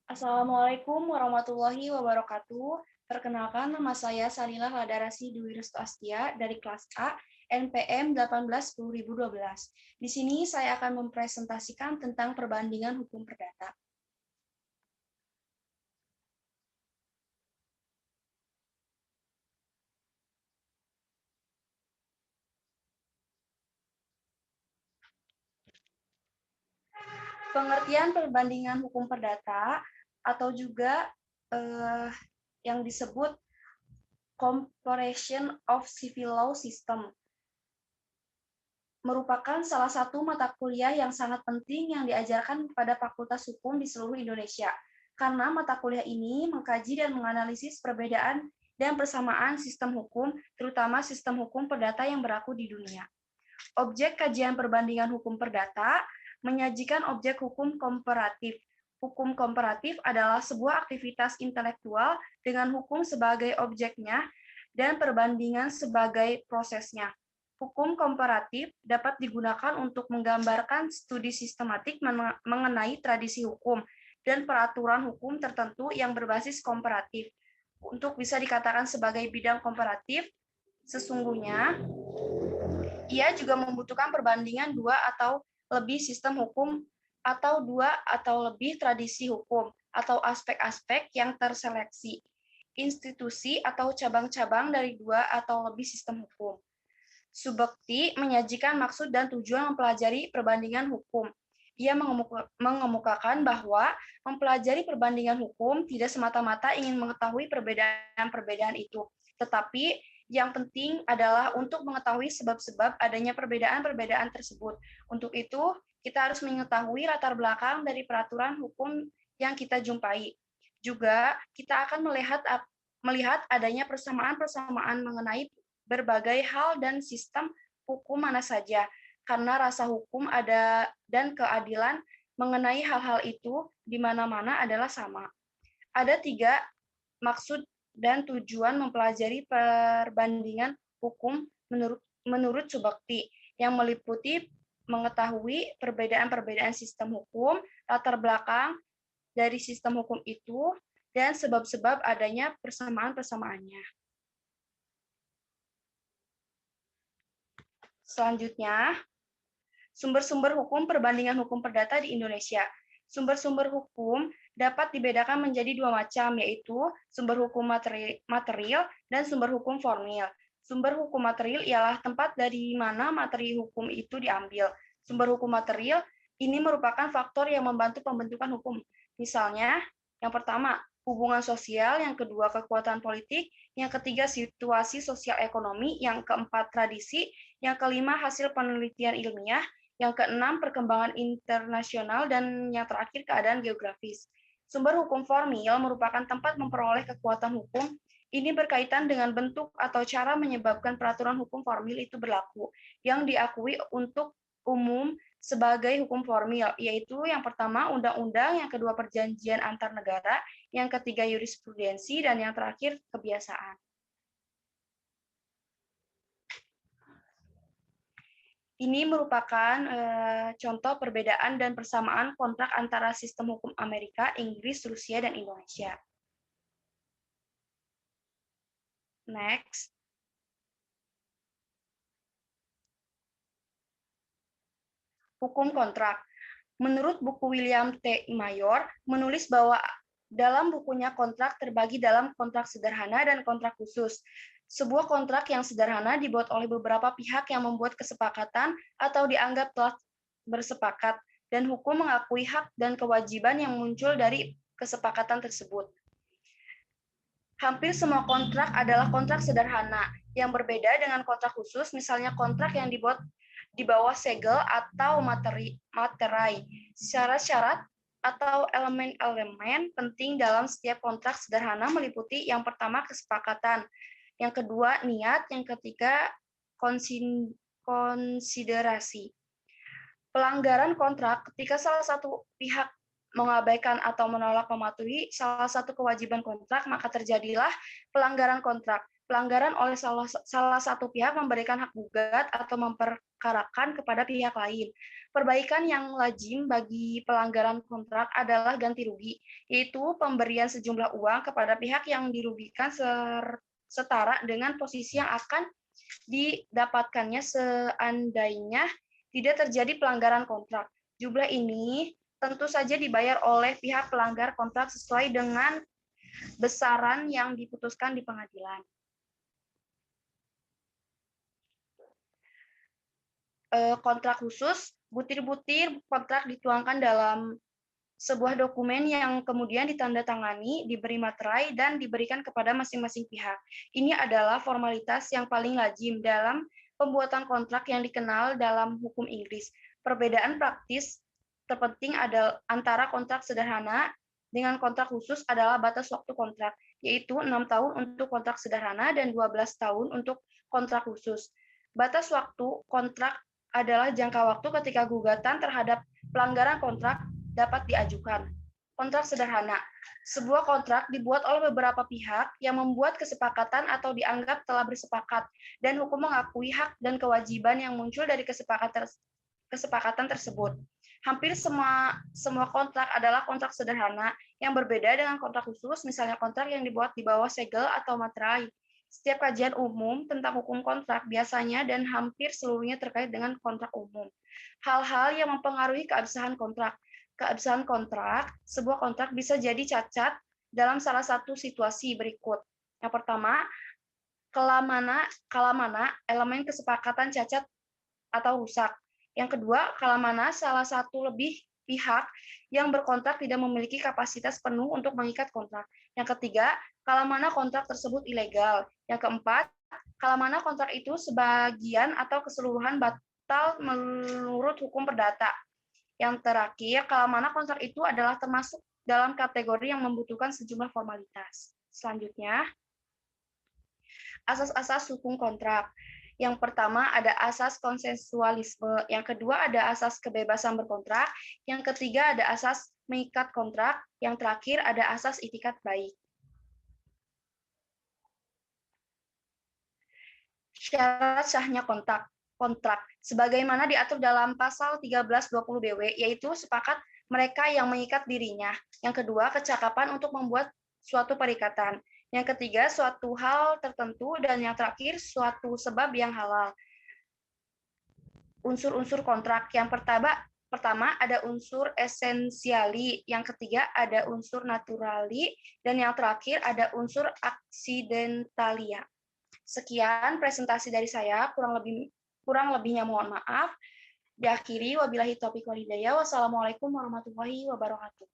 Assalamualaikum warahmatullahi wabarakatuh. Perkenalkan, nama saya Salila Ladarasi Dwi Restu Astia dari kelas A, NPM 18/10.012. Di sini saya akan mempresentasikan tentang perbandingan hukum perdata. Pengertian perbandingan hukum perdata atau juga yang disebut Comparison of Civil Law System merupakan salah satu mata kuliah yang sangat penting yang diajarkan pada Fakultas Hukum di seluruh Indonesia. Karena mata kuliah ini mengkaji dan menganalisis perbedaan dan persamaan sistem hukum, terutama sistem hukum perdata yang berlaku di dunia. Objek kajian perbandingan hukum perdata menyajikan objek hukum komparatif. Hukum komparatif adalah sebuah aktivitas intelektual dengan hukum sebagai objeknya dan perbandingan sebagai prosesnya. Hukum komparatif dapat digunakan untuk menggambarkan studi sistematik mengenai tradisi hukum dan peraturan hukum tertentu yang berbasis komparatif. Untuk bisa dikatakan sebagai bidang komparatif, sesungguhnya ia juga membutuhkan perbandingan dua atau lebih sistem hukum atau dua atau lebih tradisi hukum atau aspek-aspek yang terseleksi, institusi atau cabang-cabang dari dua atau lebih sistem hukum. Subekti menyajikan maksud dan tujuan mempelajari perbandingan hukum. Ia mengemukakan bahwa mempelajari perbandingan hukum tidak semata-mata ingin mengetahui perbedaan-perbedaan itu, tetapi yang penting adalah untuk mengetahui sebab-sebab adanya perbedaan-perbedaan tersebut. Untuk itu, kita harus mengetahui latar belakang dari peraturan hukum yang kita jumpai. Juga, kita akan melihat adanya persamaan-persamaan mengenai berbagai hal dan sistem hukum mana saja, karena rasa hukum ada dan keadilan mengenai hal-hal itu di mana-mana adalah sama. Ada 3 maksud dan tujuan mempelajari perbandingan hukum menurut Subekti, yang meliputi mengetahui perbedaan-perbedaan sistem hukum, latar belakang dari sistem hukum itu, dan sebab-sebab adanya persamaan-persamaannya. Selanjutnya, sumber-sumber hukum perbandingan hukum perdata di Indonesia. Sumber-sumber hukum dapat dibedakan menjadi 2 macam, yaitu sumber hukum material dan sumber hukum formil. Sumber hukum material ialah tempat dari mana materi hukum itu diambil. Sumber hukum material ini merupakan faktor yang membantu pembentukan hukum. Misalnya, yang pertama, hubungan sosial, yang kedua, kekuatan politik, yang ketiga, situasi sosial ekonomi, yang keempat, tradisi, yang kelima, hasil penelitian ilmiah, yang keenam, perkembangan internasional, dan yang terakhir, keadaan geografis. Sumber hukum formil merupakan tempat memperoleh kekuatan hukum. Ini berkaitan dengan bentuk atau cara menyebabkan peraturan hukum formil itu berlaku, yang diakui untuk umum sebagai hukum formil, yaitu yang pertama undang-undang, yang kedua perjanjian antar negara, yang ketiga jurisprudensi, dan yang terakhir kebiasaan. Ini merupakan contoh perbedaan dan persamaan kontrak antara sistem hukum Amerika, Inggris, Rusia, dan Indonesia. Next. Hukum kontrak. Menurut buku William T. Mayor, menulis bahwa dalam bukunya kontrak terbagi dalam kontrak sederhana dan kontrak khusus. Sebuah kontrak yang sederhana dibuat oleh beberapa pihak yang membuat kesepakatan atau dianggap telah bersepakat, dan hukum mengakui hak dan kewajiban yang muncul dari kesepakatan tersebut. Hampir semua kontrak adalah kontrak sederhana, yang berbeda dengan kontrak khusus, misalnya kontrak yang dibuat di bawah segel atau materai. Syarat-syarat atau elemen-elemen penting dalam setiap kontrak sederhana meliputi yang pertama kesepakatan, yang kedua niat, yang ketiga konsiderasi. Pelanggaran kontrak ketika salah satu pihak mengabaikan atau menolak mematuhi salah satu kewajiban kontrak, maka terjadilah pelanggaran kontrak. Pelanggaran oleh salah satu pihak memberikan hak gugat atau memperkarakan diperkarakan kepada pihak lain. Perbaikan yang lazim bagi pelanggaran kontrak adalah ganti rugi, yaitu pemberian sejumlah uang kepada pihak yang dirugikan setara dengan posisi yang akan didapatkannya seandainya tidak terjadi pelanggaran kontrak. Jumlah ini tentu saja dibayar oleh pihak pelanggar kontrak sesuai dengan besaran yang diputuskan di pengadilan. Kontrak khusus, butir-butir kontrak dituangkan dalam sebuah dokumen yang kemudian ditandatangani, diberi materai, dan diberikan kepada masing-masing pihak. Ini adalah formalitas yang paling lazim dalam pembuatan kontrak yang dikenal dalam hukum Inggris. Perbedaan praktis terpenting adalah antara kontrak sederhana dengan kontrak khusus adalah batas waktu kontrak, yaitu 6 tahun untuk kontrak sederhana dan 12 tahun untuk kontrak khusus. Batas waktu kontrak adalah jangka waktu ketika gugatan terhadap pelanggaran kontrak dapat diajukan. Kontrak sederhana. Sebuah kontrak dibuat oleh beberapa pihak yang membuat kesepakatan atau dianggap telah bersepakat, dan hukum mengakui hak dan kewajiban yang muncul dari kesepakatan tersebut. Hampir semua kontrak adalah kontrak sederhana yang berbeda dengan kontrak khusus, misalnya kontrak yang dibuat di bawah segel atau materai. Setiap kajian umum tentang hukum kontrak biasanya dan hampir seluruhnya terkait dengan kontrak umum. Hal-hal yang mempengaruhi keabsahan kontrak. Keabsahan kontrak, sebuah kontrak bisa jadi cacat dalam salah satu situasi berikut. Yang pertama, kala mana elemen kesepakatan cacat atau rusak. Yang kedua, kala mana salah satu lebih pihak yang berkontrak tidak memiliki kapasitas penuh untuk mengikat kontrak. Yang ketiga, kala mana kontrak tersebut ilegal. Yang keempat, kala mana kontrak itu sebagian atau keseluruhan batal menurut hukum perdata. Yang terakhir, kala mana kontrak itu adalah termasuk dalam kategori yang membutuhkan sejumlah formalitas. Selanjutnya, asas-asas hukum kontrak. Yang pertama ada asas konsensualisme, yang kedua ada asas kebebasan berkontrak, yang ketiga ada asas mengikat kontrak, yang terakhir ada asas itikat baik. Syarat sahnya kontrak. Sebagaimana diatur dalam pasal 1320 BW, yaitu sepakat mereka yang mengikat dirinya. Yang kedua, kecakapan untuk membuat suatu perikatan. Yang ketiga, suatu hal tertentu, dan yang terakhir, suatu sebab yang halal. Unsur-unsur kontrak. Yang pertama ada unsur esensiali, yang ketiga ada unsur naturali, dan yang terakhir ada unsur aksidentalia. Sekian presentasi dari saya, kurang lebihnya mohon maaf. Diakhiri, wabillahi taufiq wal hidayah. Wassalamualaikum warahmatullahi wabarakatuh.